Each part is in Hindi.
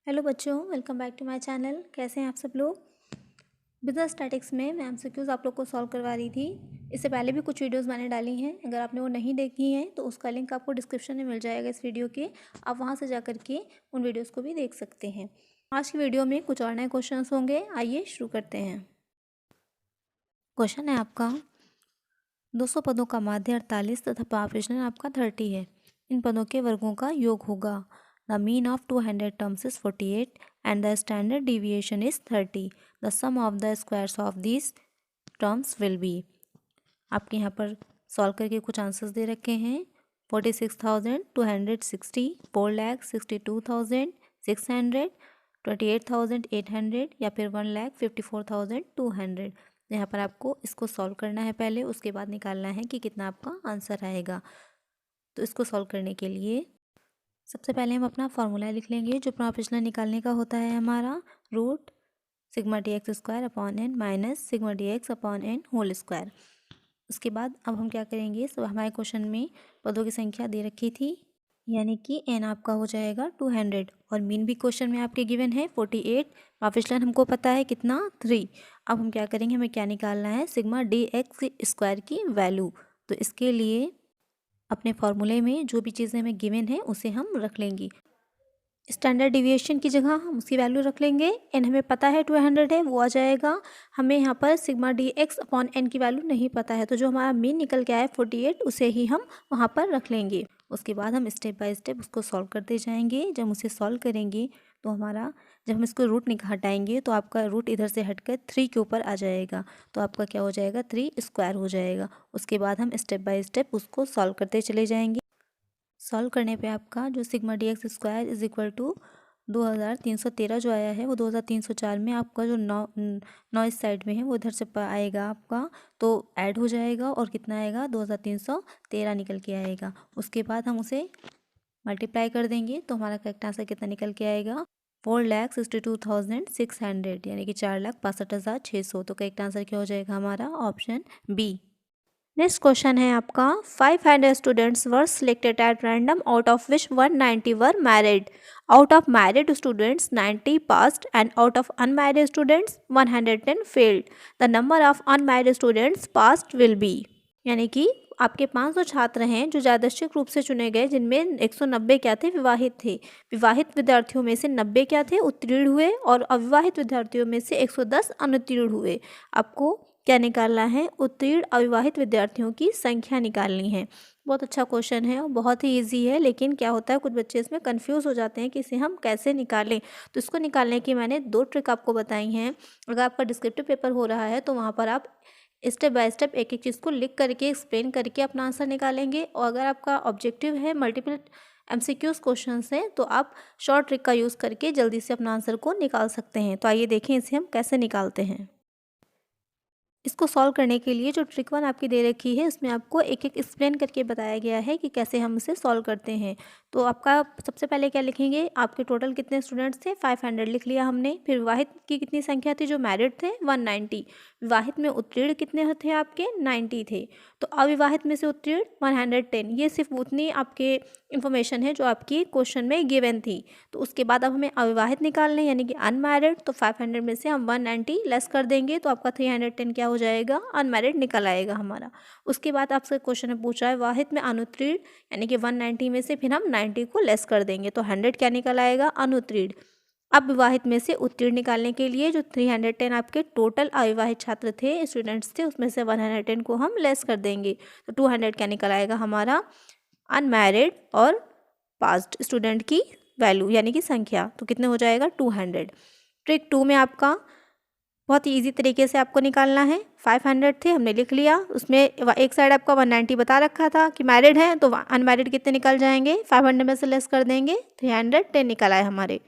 हेलो बच्चों, welcome back to my channel. कैसे हैं आप सब लोग। बिजनेस स्टैटिक्स में मैं एमसीक्यूज आप लोग को सॉल्व करवा रही थी। इससे पहले भी कुछ वीडियोस मैंने डाली हैं। अगर आपने वो नहीं देखी हैं तो उसका लिंक आपको डिस्क्रिप्शन में मिल जाएगा इस वीडियो के। आप वहां से जा करके उन वीडियोज़ को भी देख सकते हैं। आज की वीडियो में कुछ और नए क्वेश्चन होंगे। आइए शुरू करते हैं। क्वेश्चन है आपका 200 पदों का माध्य 48 तथा पार्टीशन आपका 30 है। इन पदों के वर्गों का योग होगा। The mean of 200 terms is 48 and the standard deviation is 30. The sum of the squares of these terms will be। आपके यहाँ पर सॉल्व करके कुछ आंसर्स दे रखे हैं। 46,260, 4,62,600, 28,800 या फिर 1,54,200। यहाँ पर आपको इसको सॉल्व करना है पहले, उसके बाद निकालना है कि कितना आपका आंसर आएगा। तो इसको सॉल्व करने के लिए सबसे पहले हम अपना फॉर्मूला लिख लेंगे जो प्रोपोर्शनल निकालने का होता है हमारा। Root sigma D X square upon N minus sigma D X upon N whole square. उसके बाद अब हम क्या करेंगे, सब हमारे क्वेश्चन में पदों की संख्या दे रखी थी, यानी कि एन आपका हो जाएगा 200 और मीन भी क्वेश्चन में आपके गिवन है 48। प्रोपोर्शनल हमको पता है कितना 3। अब हम क्या करेंगे, हमें क्या निकालना है, सिग्मा डी एक्स स्क्वायर की वैल्यू। तो इसके लिए अपने फॉर्मूले में जो भी चीज़ें हमें गिवन है उसे हम रख लेंगे। स्टैंडर्ड डिविएशन की जगह हम उसकी वैल्यू रख लेंगे। एन हमें पता है 200 है, वो आ जाएगा। हमें यहाँ पर sigma D X upon N की वैल्यू नहीं पता है, तो जो हमारा मीन निकल के आया 48 उसे ही हम वहाँ पर रख लेंगे। उसके बाद हम स्टेप बाय स्टेप उसको सॉल्व करते जाएंगे। जब उसे सॉल्व करेंगे तो हमारा, जब हम इसको रूट हटाएंगे तो आपका रूट इधर से हटकर 3 के ऊपर आ जाएगा। तो आपका क्या हो जाएगा, 3 स्क्वायर हो जाएगा। उसके बाद हम स्टेप बाय स्टेप उसको सॉल्व करते चले जाएंगे। सॉल्व करने पे आपका जो sigma D X square is equal to 2313 जो आया है वो 2304 में आपका जो 9 इस साइड में है वो इधर से आएगा आपका, तो ऐड हो जाएगा और कितना आएगा 2313 निकल के आएगा। उसके बाद हम उसे मल्टीप्लाई कर देंगे तो हमारा करेक्ट आंसर कितना निकल के आएगा, 4,62,600 यानी कि 4,62,600। तो करेक्ट आंसर क्या हो जाएगा हमारा, ऑप्शन बी। नेक्स्ट क्वेश्चन है आपका 500 students were selected at random out of which 190 were married. Out of married students 90 passed and out of unmarried students 110 failed. The number of unmarried students passed will be. यानी कि आपके 500 छात्र हैं जो यादृच्छिक रूप से चुने गए, जिनमें 190 क्या थे, विवाहित थे। विवाहित विद्यार्थियों में से 90 क्या थे, उत्तीर्ण हुए, और अविवाहित विद्यार्थियों में से 110 अनुत्तीर्ण हुए। आपको क्या निकालना है, उत्तीर्ण अविवाहित विद्यार्थियों की संख्या निकालनी है। बहुत अच्छा क्वेश्चन है और बहुत ही इजी है, लेकिन क्या होता है कुछ बच्चे इसमें कंफ्यूज हो जाते हैं कि इसे हम कैसे निकालें। तो इसको निकालने की मैंने 2 ट्रिक आपको बताई हैं। अगर आपका डिस्क्रिप्टिव पेपर हो रहा है तो वहाँ पर आप स्टेप बाय स्टेप एक एक चीज़ को लिख करके एक्सप्लेन करके अपना आंसर निकालेंगे। और अगर आपका ऑब्जेक्टिव है मल्टीपल एमसीक्यूज क्वेश्चंस हैं तो आप शॉर्ट ट्रिक का यूज़ करके जल्दी से अपना आंसर को निकाल सकते हैं। तो आइए देखें इसे हम कैसे निकालते हैं। इसको सॉल्व करने के लिए जो ट्रिक 1 आपकी दे रखी है उसमें आपको एक एक एक्सप्लेन करके बताया गया है कि कैसे हम इसे सॉल्व करते हैं। तो आपका सबसे पहले क्या लिखेंगे, आपके टोटल कितने स्टूडेंट्स थे, 500 लिख लिया हमने। फिर विवाहित की कितनी संख्या थी, जो मैरिड थे 190। विवाहित में उत्तीर्ण कितने थे आपके, 90 थे। तो अविवाहित में से उत्तीर्ण 110। ये सिर्फ उतनी आपके इन्फॉर्मेशन है जो आपकी क्वेश्चन में गिवन थी। तो उसके बाद अब हमें अविवाहित निकालने यानी कि अनमैरिड। तो 500 में से हम 190 लेस कर देंगे तो आपका 310 क्या हो जाएगा, अनमैरिड निकल आएगा हमारा। उसके बाद आपसे क्वेश्चन में पूछा है विवाहित में अनुत्तीर्ण, यानी कि 190 में से फिर हम 90 को लेस कर देंगे तो 100 क्या निकल आएगा, अनुत्तीर्ण। अब विवाहित में से उत्तीर्ण निकालने के लिए जो 310 आपके टोटल अविवाहित छात्र थे, स्टूडेंट्स थे, उसमें से 110 को हम लेस कर देंगे तो 200 क्या निकल आएगा हमारा, अनमैरिड और पास्ड स्टूडेंट की वैल्यू यानी कि संख्या। तो कितने हो जाएगा, 200। ट्रिक 2 में आपका बहुत ही ईजी तरीके से आपको निकालना है। 500 थे, हमने लिख लिया। उसमें एक साइड आपका 190 बता रखा था कि मैरिड है, तो अनमैरिड कितने निकल जाएंगे, 500 में से लेस कर देंगे, 310 निकल आए हमारे।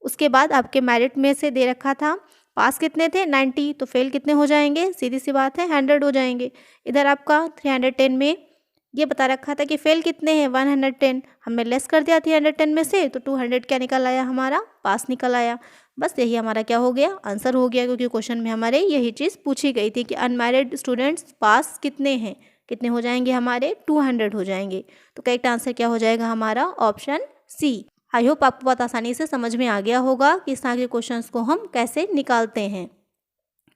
उसके बाद आपके मैरिड में से दे रखा था पास कितने थे, 90, तो फेल कितने हो जाएंगे, सीधी सी बात है 100 हो जाएंगे। इधर आपका 310 में ये बता रखा था कि फेल कितने हैं, 110, हमने लेस कर दिया 310 में से, तो 200 क्या निकल आया हमारा, पास निकल आया। बस यही हमारा क्या हो गया, आंसर हो गया, क्योंकि क्वेश्चन में हमारे यही चीज़ पूछी गई थी कि अनमैरिड स्टूडेंट्स पास कितने हैं, कितने हो जाएंगे हमारे, 200 हो जाएंगे। तो करेक्ट आंसर क्या हो जाएगा हमारा, ऑप्शन सी। आई होप आपको बहुत आसानी से समझ में आ गया होगा कि इस तरह के क्वेश्चंस को हम कैसे निकालते हैं।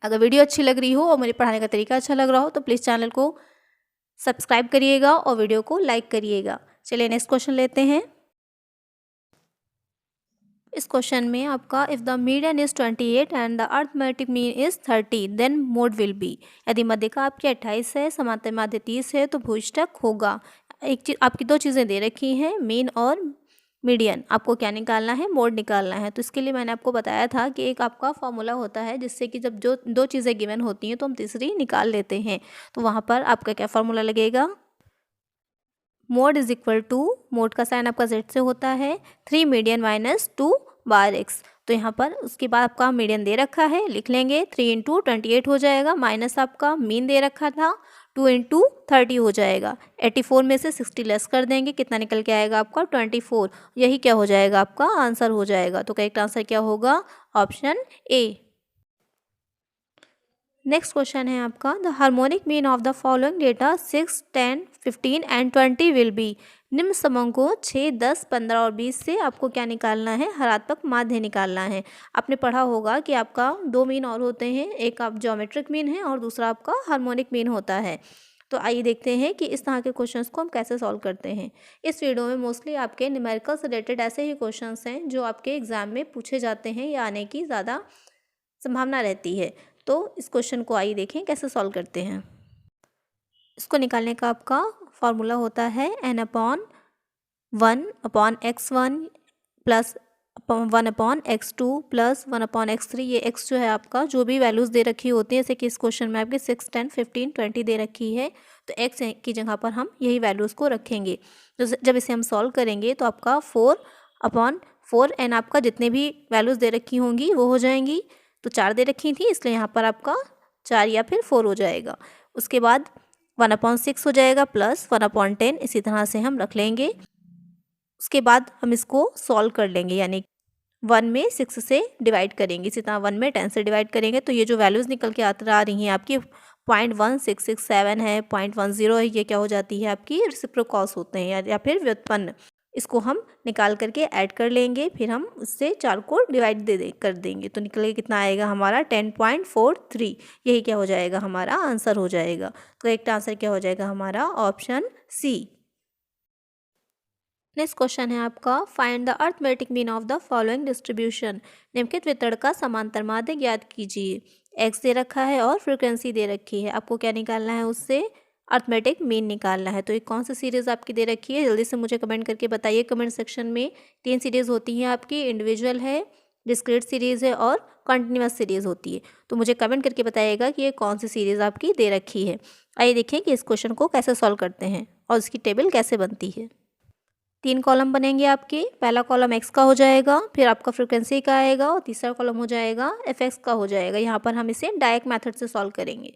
अगर वीडियो अच्छी लग रही हो और मेरे पढ़ाने का तरीका अच्छा लग रहा हो तो प्लीज़ चैनल को सब्सक्राइब करिएगा और वीडियो को लाइक करिएगा। चलिए नेक्स्ट क्वेश्चन लेते हैं। इस क्वेश्चन में आपका if the median is 28 and the arithmetic mean is 30 then mode will be. यदि मध्य का आपके 28 है, समांतर माध्य 30 है तो भूइष्ठक होगा। एक चीज आपकी दो चीज़ें दे रखी हैं, मीन और मीडियन। आपको क्या निकालना है, मोड निकालना है। तो इसके लिए मैंने आपको बताया था कि एक आपका फॉर्मूला होता है जिससे कि जब जो दो चीज़ें गिवन होती हैं तो हम तीसरी निकाल लेते हैं। तो वहाँ पर आपका क्या फॉर्मूला लगेगा, mode is equal to, mode का साइन आपका जेड से होता है, 3 मीडियन माइनस 2 बार एक्स। तो यहाँ पर उसके बाद आपका मीडियन दे रखा है, लिख लेंगे 3 इंटू 28 हो जाएगा, माइनस आपका मीन दे रखा था 2 इंटू 30 हो जाएगा। 84 में से 60 लेस कर देंगे, कितना निकल के आएगा आपका 24। यही क्या हो जाएगा, आपका आंसर हो जाएगा। तो करेक्ट आंसर क्या होगा, ऑप्शन ए। नेक्स्ट क्वेश्चन है आपका, the harmonic mean of the following data 6, 10, 15 and 20 will be. निम्न समूहों को 6, 10, 15 और 20 से आपको क्या निकालना है, हरात्मक माध्य निकालना है। आपने पढ़ा होगा कि आपका दो मीन और होते हैं, एक आप ज्योमेट्रिक मीन है और दूसरा आपका हार्मोनिक मीन होता है। तो आइए देखते हैं कि इस तरह के क्वेश्चंस को हम कैसे सॉल्व करते हैं। इस वीडियो में मोस्टली आपके न्यूमेरिकल से रिलेटेड ऐसे ही क्वेश्चंस हैं जो आपके एग्जाम में पूछे जाते हैं या आने की ज़्यादा संभावना रहती है। तो इस क्वेश्चन को आइए देखें कैसे सॉल्व करते हैं। इसको निकालने का आपका फॉर्मूला होता है n/1/x1 plus 1/x2 plus 1/x3। ये x जो है आपका जो भी वैल्यूज़ दे रखी होती है, जैसे कि इस क्वेश्चन में आपकी 6, 10, 15, 20 दे रखी है, तो x की जगह पर हम यही वैल्यूज़ को रखेंगे। तो जब इसे हम सॉल्व करेंगे तो आपका 4/4 एन आपका जितने भी वैल्यूज़ दे रखी होंगी वो हो जाएंगी। तो 4 दे रखी थी इसलिए यहाँ पर आपका 4 या फिर 4 हो जाएगा। उसके बाद 1/6 हो जाएगा प्लस 1/10, इसी तरह से हम रख लेंगे। उसके बाद हम इसको सॉल्व कर लेंगे, यानी 1 में 6 से डिवाइड करेंगे, इसी तरह 1 में 10 से डिवाइड करेंगे। तो ये जो वैल्यूज़ निकल के आ रही हैं आपकी 0.1667 है, 0.10 है, ये क्या हो जाती है आपकी रेसिप्रोकल्स होते हैं या फिर व्युत्पन्न। इसको हम निकाल करके ऐड कर लेंगे, फिर हम उससे 4 को डिवाइड कर देंगे तो निकल के कितना आएगा हमारा 10.43। यही क्या हो जाएगा, हमारा आंसर हो जाएगा। तो करेक्ट आंसर क्या हो जाएगा हमारा, ऑप्शन सी। नेक्स्ट क्वेश्चन है आपका, find the arithmetic mean of the following distribution. निम्नलिखित वितरण का समांतर माध्य ज्ञात कीजिए। एक्स दे रखा है और फ्रीक्वेंसी दे रखी है, आपको क्या निकालना है, उससे अर्थमेटिक मीन निकालना है। तो ये कौन सी सीरीज़ आपकी दे रखी है, जल्दी से मुझे कमेंट करके बताइए। कमेंट सेक्शन में 3 सीरीज़ होती हैं आपकी, इंडिविजुअल है, डिस्क्रीट सीरीज़ है और कंटिन्यूस सीरीज़ होती है। तो मुझे कमेंट करके बताइएगा कि ये कौन सी सीरीज़ आपकी दे रखी है। आइए देखें कि इस क्वेश्चन को कैसे सॉल्व करते हैं और इसकी टेबल कैसे बनती है। 3 कॉलम बनेंगे आपके। पहला कॉलम एक्स का हो जाएगा, फिर आपका फ्रिक्वेंसी का आएगा और तीसरा कॉलम हो जाएगा एफ एक्स का हो जाएगा। यहाँ पर हम इसे डायरेक्ट मेथड से सॉल्व करेंगे।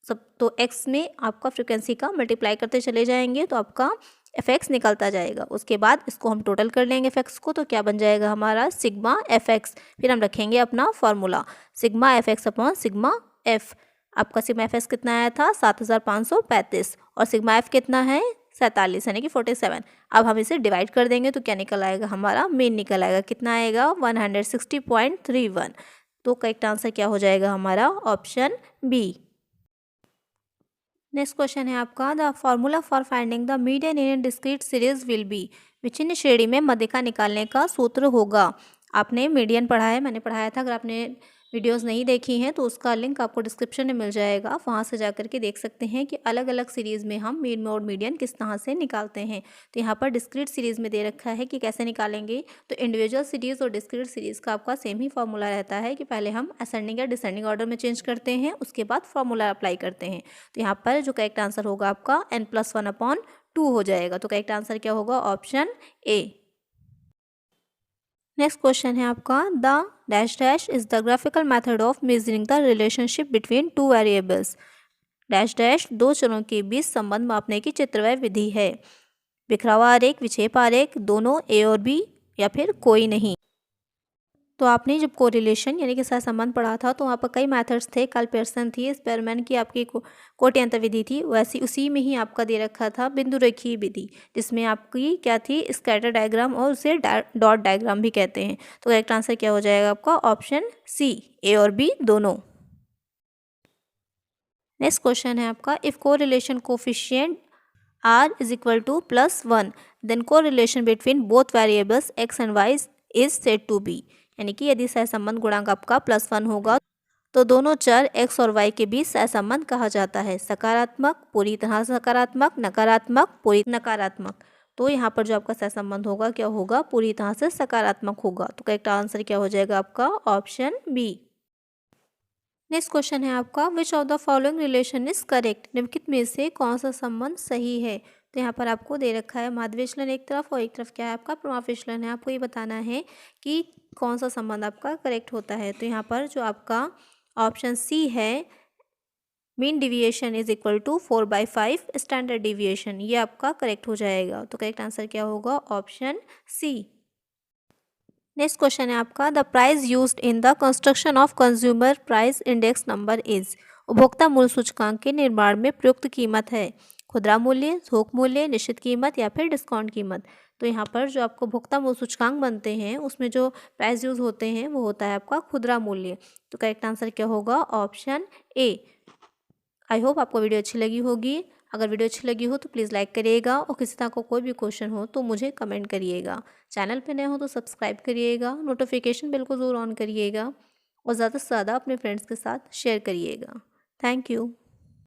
सब तो एक्स में आपका फ्रिक्वेंसी का मल्टीप्लाई करते चले जाएंगे तो आपका एफ एक्स निकलता जाएगा। उसके बाद इसको हम टोटल कर लेंगे एफ एक्स को, तो क्या बन जाएगा हमारा सिग्मा एफ एक्स। फिर हम रखेंगे अपना formula sigma F x upon sigma F. आपका सिग्मा एफ एक्स कितना आया था 7535 और सिग्मा एफ कितना है 47 यानी कि 47। अब हम इसे डिवाइड कर देंगे तो क्या निकल आएगा हमारा, मीन निकल आएगा। कितना आएगा 160.31। तो करेक्ट आंसर क्या हो जाएगा हमारा, ऑप्शन बी। नेक्स्ट क्वेश्चन है आपका, the formula for finding the median in discrete series will be. विच्छिन्न श्रेणी में मध्य का निकालने का सूत्र होगा। आपने मीडियन पढ़ा है, मैंने पढ़ाया था। अगर आपने वीडियोस नहीं देखी हैं तो उसका लिंक आपको डिस्क्रिप्शन में मिल जाएगा, वहाँ से जाकर के देख सकते हैं कि अलग अलग सीरीज़ में हम मीन और मीडियन किस तरह से निकालते हैं। तो यहाँ पर डिस्क्रीट सीरीज़ में दे रखा है कि कैसे निकालेंगे। तो इंडिविजुअल सीरीज़ और डिस्क्रीट सीरीज़ का आपका सेम ही फॉर्मूला रहता है कि पहले हम असेंडिंग या डिसेंडिंग ऑर्डर में चेंज करते हैं, उसके बाद फॉर्मूला अप्लाई करते हैं। तो यहाँ पर जो करेक्ट आंसर होगा आपका n+1/2 हो जाएगा। तो करेक्ट आंसर क्या होगा, ऑप्शन ए। नेक्स्ट क्वेश्चन है आपका, the dash dash is the graphical method of measuring the relationship between 2 variables. Dash dash दो चरों के बीच संबंध मापने की चित्रवय विधि है। बिखरा हुआ आरेख, विक्षेप आरेख, दोनों ए और बी या फिर कोई नहीं। तो आपने जब कोरिलेशन यानी कि सहसंबंध पढ़ा था तो वहाँ पर कई मेथड्स थे, कैलपेरसन थी, स्पेरमैन की आपकी कोटियंत्र विधि थी, वैसी उसी में ही आपका दे रखा था बिंदु रेखीय विधि, जिसमें आपकी क्या थी, स्कैटर डायग्राम और उसे डॉट डायग्राम भी कहते हैं। तो करेक्ट आंसर क्या हो जाएगा आपका, ऑप्शन सी, ए और बी दोनों। नेक्स्ट क्वेश्चन है आपका, if correlation coefficient r is equal to +1 then correlation between both variables x and y is said to be, यानी कि यदि सहसंबंध गुणांक आपका +1 होगा तो दोनों चर x और y के बीच सहसंबंध कहा जाता है। सकारात्मक, पूरी तरह सकारात्मक, नकारात्मक, पूरी नकारात्मक। तो यहाँ पर जो आपका सहसंबंध होगा क्या होगा, पूरी तरह से सकारात्मक होगा। तो करेक्ट आंसर क्या हो जाएगा आपका, ऑप्शन बी। नेक्स्ट क्वेश्चन है आपका, which of the following relation is correct, निम्नलिखित में से कौन सा संबंध सही है। तो यहाँ पर आपको दे रखा है माध्य विचलन एक तरफ और एक तरफ क्या है आपका प्रमाप विचलन है। आपको ये बताना है कि कौन सा संबंध आपका करेक्ट होता है। तो यहाँ पर जो आपका ऑप्शन सी है, mean deviation is equal to 4/5 standard deviation, ये आपका करेक्ट हो जाएगा। तो करेक्ट आंसर क्या होगा, ऑप्शन सी। नेक्स्ट क्वेश्चन है आपका, the price used in the construction of consumer price index number is, उपभोक्ता मूल्य सूचकांक के निर्माण में प्रयुक्त कीमत है खुदरा मूल्य, थोक मूल्य, निश्चित कीमत या फिर डिस्काउंट कीमत। तो यहाँ पर जो आपको उपभोक्ता मूल्य सूचकांक बनते हैं उसमें जो प्राइस यूज होते हैं वो होता है आपका खुदरा मूल्य। तो करेक्ट आंसर क्या होगा, ऑप्शन ए। आई होप आपको वीडियो अच्छी लगी होगी। अगर वीडियो अच्छी लगी हो तो प्लीज़ लाइक करिएगा और किसी तरह का कोई भी क्वेश्चन हो तो मुझे कमेंट करिएगा। चैनल पे नए हो तो सब्सक्राइब करिएगा, नोटिफिकेशन बिल को ज़रूर ऑन करिएगा और ज़्यादा से ज़्यादा अपने फ्रेंड्स के साथ शेयर करिएगा। Thank you.